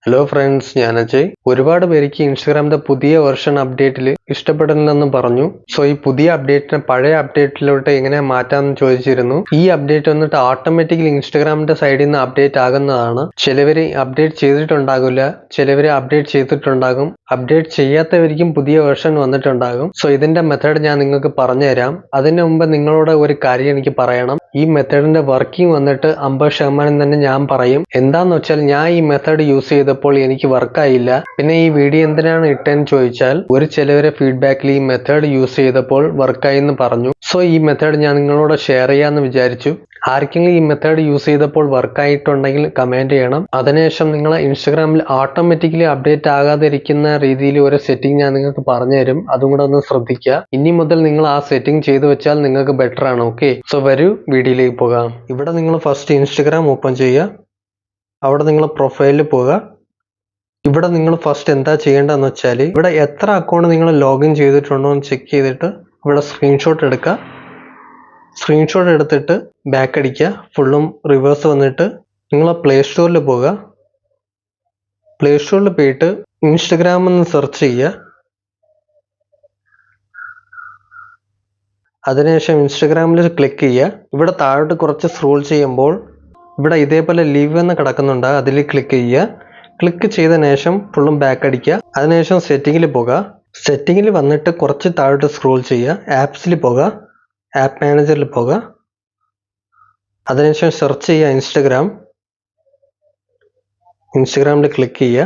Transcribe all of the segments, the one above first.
Hello friends, ഞാൻ അജയ്. ഒരുപാട് പേർക്ക് ഇൻസ്റ്റാഗ്രാമിന്റെ പുതിയ വെർഷൻ അപ്ഡേറ്റിൽ ഇഷ്ടപ്പെടുന്നില്ലെന്ന് പറഞ്ഞു. സോ ഈ പുതിയ അപ്ഡേറ്റിനെ പഴയ അപ്ഡേറ്റിലോട്ട് എങ്ങനെ മാറ്റാമെന്ന് ചോദിച്ചിരുന്നു. ഈ അപ്ഡേറ്റ് വന്നിട്ട് ഓട്ടോമാറ്റിക്കലി ഇൻസ്റ്റാഗ്രാമിന്റെ സൈഡിൽ നിന്ന് അപ്ഡേറ്റ് ആകുന്നതാണ്. ചിലവര് അപ്ഡേറ്റ് ചെയ്തിട്ടുണ്ടാകില്ല, ചിലവര് അപ്ഡേറ്റ് ചെയ്തിട്ടുണ്ടാകും. അപ്ഡേറ്റ് ചെയ്യാത്തവർക്കും പുതിയ വെർഷൻ വന്നിട്ടുണ്ടാകും. സോ ഇതിന്റെ മെത്തേഡ് ഞാൻ നിങ്ങൾക്ക് പറഞ്ഞുതരാം. അതിന് മുമ്പ് നിങ്ങളോട് ഒരു കാര്യം എനിക്ക് പറയണം. ഈ മെത്തേഡിന്റെ വർക്കിംഗ് വന്നിട്ട് 50% തന്നെ ഞാൻ പറയും. എന്താന്ന് വെച്ചാൽ, ഞാൻ ഈ മെത്തേഡ് യൂസ് ചെയ്തപ്പോൾ എനിക്ക് വർക്കായില്ല. പിന്നെ ഈ വീഡിയോ എന്തിനാണ് ഇട്ടെന്ന് ചോദിച്ചാൽ, ചിലവരെ ഫീഡ്ബാക്കിൽ ഈ മെത്തേഡ് യൂസ് ചെയ്തപ്പോൾ വർക്കായി എന്ന് പറഞ്ഞു. സോ ഈ മെത്തേഡ് ഞാൻ നിങ്ങളോട് ഷെയർ ചെയ്യാമെന്ന് വിചാരിച്ചു. ആർക്കെങ്കിലും ഈ മെത്തേഡ് യൂസ് ചെയ്തപ്പോൾ വർക്കായിട്ടുണ്ടെങ്കിൽ കമന്റ് ചെയ്യണം. അതിനുശേഷം നിങ്ങൾ ഇൻസ്റ്റാഗ്രാമിൽ ഓട്ടോമാറ്റിക്കലി അപ്ഡേറ്റ് ആകാതിരിക്കുന്ന രീതിയിൽ ഒരു സെറ്റിംഗ് ഞാൻ നിങ്ങൾക്ക് പറഞ്ഞുതരും. അതും കൂടെ ഒന്ന് ശ്രദ്ധിക്കുക. ഇനി മുതൽ നിങ്ങൾ ആ സെറ്റിംഗ് ചെയ്തു വെച്ചാൽ നിങ്ങൾക്ക് ബെറ്റർ ആണ്. ഓക്കെ, സോ വരൂ വീഡിയോയിലേക്ക് പോകാം. ഇവിടെ നിങ്ങൾ ഫസ്റ്റ് ഇൻസ്റ്റാഗ്രാം ഓപ്പൺ ചെയ്യുക. അവിടെ നിങ്ങൾ പ്രൊഫൈലിൽ പോവുക. ഇവിടെ നിങ്ങൾ ഫസ്റ്റ് എന്താ ചെയ്യേണ്ടതെന്ന് വെച്ചാൽ, ഇവിടെ എത്ര അക്കൗണ്ട് നിങ്ങൾ ലോഗിൻ ചെയ്തിട്ടുണ്ടോ എന്ന് ചെക്ക് ചെയ്തിട്ട് ഇവിടെ സ്ക്രീൻഷോട്ട് എടുക്കുക. സ്ക്രീൻഷോട്ട് എടുത്തിട്ട് ബാക്ക് അടിക്കുക. ഫുള്ളും റിവേഴ്സ് വന്നിട്ട് നിങ്ങൾ പ്ലേ സ്റ്റോറിൽ പോവുക. പ്ലേ സ്റ്റോറിൽ പോയിട്ട് ഇൻസ്റ്റഗ്രാം എന്ന് സെർച്ച് ചെയ്യുക. അതിനുശേഷം ഇൻസ്റ്റഗ്രാമിൽ ക്ലിക്ക് ചെയ്യുക. ഇവിടെ താഴോട്ട് കുറച്ച് സ്ക്രോൾ ചെയ്യുമ്പോൾ ഇവിടെ ഇതേപോലെ ലീവ് എന്ന് കിടക്കുന്നുണ്ട്, അതിൽ ക്ലിക്ക് ചെയ്യുക. ക്ലിക്ക് ചെയ്തതിനു ശേഷം ഫുള്ളും ബാക്ക് അടിക്കുക. അതിനുശേഷം സെറ്റിങ്ങിൽ പോകുക. സെറ്റിങ്ങിൽ വന്നിട്ട് കുറച്ച് താഴോട്ട് സ്ക്രോൾ ചെയ്യുക. ആപ്സിൽ പോകുക. ആപ്പ് മാനേജറിൽ പോകുക. അതിനുശേഷം സെർച്ച് ചെയ്യുക ഇൻസ്റ്റഗ്രാം. ഇൻസ്റ്റഗ്രാമിൽ ക്ലിക്ക് ചെയ്യുക.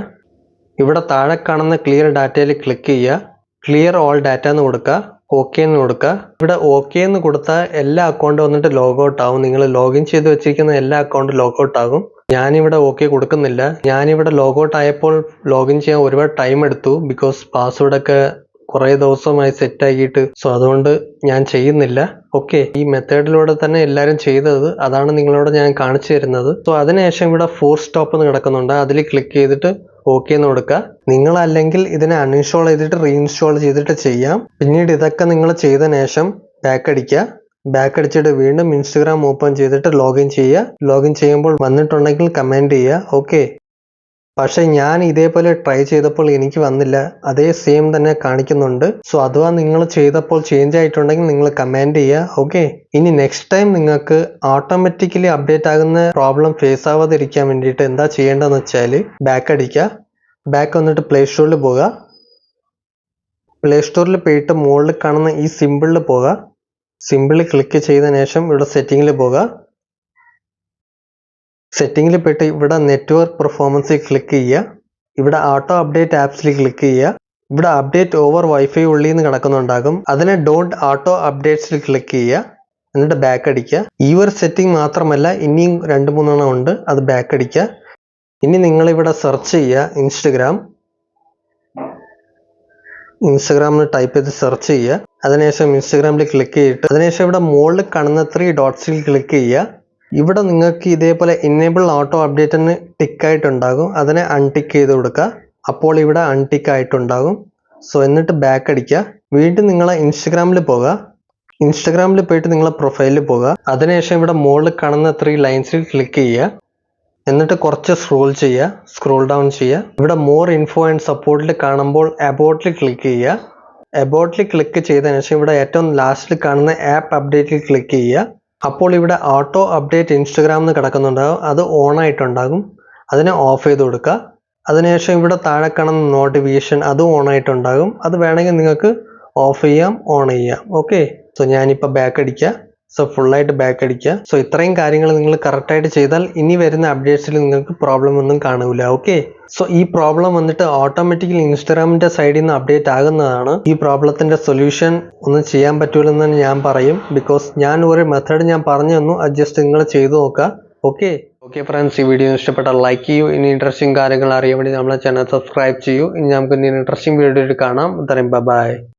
ഇവിടെ താഴെ കാണുന്ന ക്ലിയർ ഡാറ്റയിൽ ക്ലിക്ക് ചെയ്യുക. ക്ലിയർ ഓൾ ഡാറ്റ എന്ന് കൊടുക്കുക. ഓക്കെ എന്ന് കൊടുക്കുക. ഇവിടെ ഓക്കെ എന്ന് കൊടുത്താൽ എല്ലാ അക്കൗണ്ടും വന്നിട്ട് ലോഗൗട്ട് ആവും. നിങ്ങൾ ലോഗിൻ ചെയ്ത് വെച്ചിരിക്കുന്ന എല്ലാ അക്കൗണ്ടും ലോഗൗട്ട് ആകും. ഞാനിവിടെ ഓക്കെ കൊടുക്കുന്നില്ല. ഞാനിവിടെ ലോഗൗട്ട് ആയപ്പോൾ ലോഗിൻ ചെയ്യാൻ ഒരുപാട് ടൈം എടുത്തു. ബിക്കോസ് പാസ്വേഡൊക്കെ കുറേ ദിവസമായി സെറ്റ് ആക്കിയിട്ട്. സോ അതുകൊണ്ട് ഞാൻ ചെയ്യുന്നില്ല. ഓക്കെ, ഈ മെത്തേഡിലൂടെ തന്നെ എല്ലാവരും ചെയ്തത്, അതാണ് നിങ്ങളോട് ഞാൻ കാണിച്ചു തരുന്നത്. സോ അതിനുശേഷം ഇവിടെ ഫോർ സ്റ്റോപ്പ് എന്ന് കിടക്കുന്നുണ്ട്, അതിൽ ക്ലിക്ക് ചെയ്തിട്ട് ഓക്കെ എന്ന് കൊടുക്കുക. നിങ്ങളല്ലെങ്കിൽ ഇതിനെ അൺഇൻസ്റ്റാൾ ചെയ്തിട്ട് റീഇൻസ്റ്റാൾ ചെയ്തിട്ട് ചെയ്യാം. പിന്നീട് ഇതൊക്കെ നിങ്ങൾ ചെയ്തതിനു ശേഷം ബാക്ക് അടിക്കുക. ബാക്ക് അടിച്ചിട്ട് വീണ്ടും ഇൻസ്റ്റഗ്രാം ഓപ്പൺ ചെയ്തിട്ട് ലോഗിൻ ചെയ്യുക. ലോഗിൻ ചെയ്യുമ്പോൾ വന്നിട്ടുണ്ടെങ്കിൽ കമന്റ് ചെയ്യുക. ഓക്കെ, പക്ഷെ ഞാൻ ഇതേപോലെ ട്രൈ ചെയ്തപ്പോൾ എനിക്ക് വന്നില്ല. അതേ സെയിം തന്നെ കാണിക്കുന്നുണ്ട്. സോ അഥവാ നിങ്ങൾ ചെയ്തപ്പോൾ ചേഞ്ച് ആയിട്ടുണ്ടെങ്കിൽ നിങ്ങൾ കമന്റ് ചെയ്യുക. ഓക്കെ, ഇനി നെക്സ്റ്റ് ടൈം നിങ്ങൾക്ക് ഓട്ടോമാറ്റിക്കലി അപ്ഡേറ്റ് ആകുന്ന പ്രോബ്ലം ഫേസ് ആവാതിരിക്കാൻ വേണ്ടിയിട്ട് എന്താ ചെയ്യേണ്ടതെന്ന് വെച്ചാൽ, ബാക്ക് അടിക്കുക. ബാക്ക് വന്നിട്ട് പ്ലേ സ്റ്റോറിൽ പോവുക. പ്ലേ സ്റ്റോറിൽ പോയിട്ട് മുകളിൽ കാണുന്ന ഈ സിമ്പിളിൽ പോവുക. സിമ്പിളിൽ ക്ലിക്ക് ചെയ്തതിനു ശേഷം ഇവിടെ സെറ്റിങ്ങിൽ പോവുക. സെറ്റിങ്ങിൽ പോയിട്ട് ഇവിടെ നെറ്റ്വർക്ക് പെർഫോമൻസിൽ ക്ലിക്ക് ചെയ്യുക. ഇവിടെ ഓട്ടോ അപ്ഡേറ്റ് ആപ്സിൽ ക്ലിക്ക് ചെയ്യുക. ഇവിടെ അപ്ഡേറ്റ് ഓവർ വൈഫൈ ഉള്ളിൽ നിന്ന് കിടക്കുന്നുണ്ടാകും, അതിനെ ഡോണ്ട് ഓട്ടോ അപ്ഡേറ്റ്സിൽ ക്ലിക്ക് ചെയ്യുക. എന്നിട്ട് ബാക്ക് അടിക്കുക. ഈ ഒരു സെറ്റിംഗ് മാത്രമല്ല, ഇനിയും 2-3 ഉണ്ട്, അത് ബാക്ക് അടിക്കുക. ഇനി നിങ്ങളിവിടെ സെർച്ച് ചെയ്യുക ഇൻസ്റ്റഗ്രാം. ഇൻസ്റ്റഗ്രാമിൽ ടൈപ്പ് ചെയ്ത് സെർച്ച് ചെയ്യുക. അതിനുശേഷം ഇൻസ്റ്റഗ്രാമിൽ ക്ലിക്ക് ചെയ്തിട്ട് അതിനുശേഷം ഇവിടെ മുകളിൽ കാണുന്ന 3 ഡോട്ട്സിൽ ക്ലിക്ക് ചെയ്യുക. ഇവിടെ നിങ്ങൾക്ക് ഇതേപോലെ ഇനേബിൾ ഓട്ടോ അപ്ഡേറ്റിന് ടിക്കായിട്ടുണ്ടാകും, അതിനെ അൺടിക്ക് ചെയ്ത് കൊടുക്കുക. അപ്പോൾ ഇവിടെ അൺടിക്ക് ആയിട്ടുണ്ടാകും. സോ എന്നിട്ട് ബാക്ക് അടിക്കുക. വീണ്ടും നിങ്ങൾ ഇൻസ്റ്റഗ്രാമിൽ പോകുക. ഇൻസ്റ്റഗ്രാമിൽ പോയിട്ട് നിങ്ങൾ പ്രൊഫൈലിൽ പോകുക. അതിനുശേഷം ഇവിടെ മുകളിൽ കാണുന്ന 3 ലൈൻസിൽ ക്ലിക്ക് ചെയ്യുക. എന്നിട്ട് കുറച്ച് സ്ക്രോൾ ചെയ്യുക, സ്ക്രോൾ ഡൗൺ ചെയ്യുക. ഇവിടെ മോർ ഇൻഫോ ആൻഡ് സപ്പോർട്ടിൽ കാണുമ്പോൾ അബൌട്ടിൽ ക്ലിക്ക് ചെയ്യുക. അബൌട്ടിൽ ക്ലിക്ക് ചെയ്തതിനു ശേഷം ഇവിടെ ഏറ്റവും ലാസ്റ്റിൽ കാണുന്ന ആപ്പ് അപ്ഡേറ്റിൽ ക്ലിക്ക് ചെയ്യുക. അപ്പോൾ ഇവിടെ ഓട്ടോ അപ്ഡേറ്റ് ഇൻസ്റ്റഗ്രാം എന്ന് കിടക്കുന്നുണ്ടാകും, അത് ഓൺ ആയിട്ടുണ്ടാകും, അതിനെ ഓഫ് ചെയ്ത് കൊടുക്കുക. അതിനുശേഷം ഇവിടെ താഴെ കാണുന്ന നോട്ടിഫിക്കേഷൻ അതും ഓൺ ആയിട്ടുണ്ടാകും, അത് വേണമെങ്കിൽ നിങ്ങൾക്ക് ഓഫ് ചെയ്യാം, ഓൺ ചെയ്യാം. ഓക്കെ, സോ ഞാനിപ്പോൾ ബാക്ക് അടിക്കുക. സോ ഫുള്ളായിട്ട് ബാക്ക് അടിക്കുക. സോ ഇത്രയും കാര്യങ്ങൾ നിങ്ങൾ കറക്റ്റായിട്ട് ചെയ്താൽ ഇനി വരുന്ന അപ്ഡേറ്റ്സിൽ നിങ്ങൾക്ക് പ്രോബ്ലം ഒന്നും കാണില്ല. ഓക്കെ, സോ ഈ പ്രോബ്ലം വന്നിട്ട് ഓട്ടോമാറ്റിക്കലി ഇൻസ്റ്റാഗ്രാമിന്റെ സൈഡിൽ നിന്ന് അപ്ഡേറ്റ് ആകുന്നതാണ്. ഈ പ്രോബ്ലത്തിന്റെ സൊല്യൂഷൻ ഒന്നും ചെയ്യാൻ പറ്റൂലെന്ന് ഞാൻ പറയും. ബിക്കോസ് ഞാൻ ഒരു മെത്തേഡ് ഞാൻ പറഞ്ഞു തന്നു, അത് ജസ്റ്റ് നിങ്ങൾ ചെയ്തു നോക്കുക. ഓക്കെ ഫ്രണ്ട്സ്, ഈ വീഡിയോ ഇഷ്ടപ്പെട്ടാൽ ലൈക്ക് ചെയ്യൂ. ഇനി ഇൻട്രസ്റ്റിംഗ് കാര്യങ്ങൾ അറിയാൻ വേണ്ടി നമ്മളെ ചാനൽ സബ്സ്ക്രൈബ് ചെയ്യൂ. ഇനി നമുക്ക് ഇനി ഇൻട്രസ്റ്റിംഗ് വീഡിയോ കാണാം. ബൈ.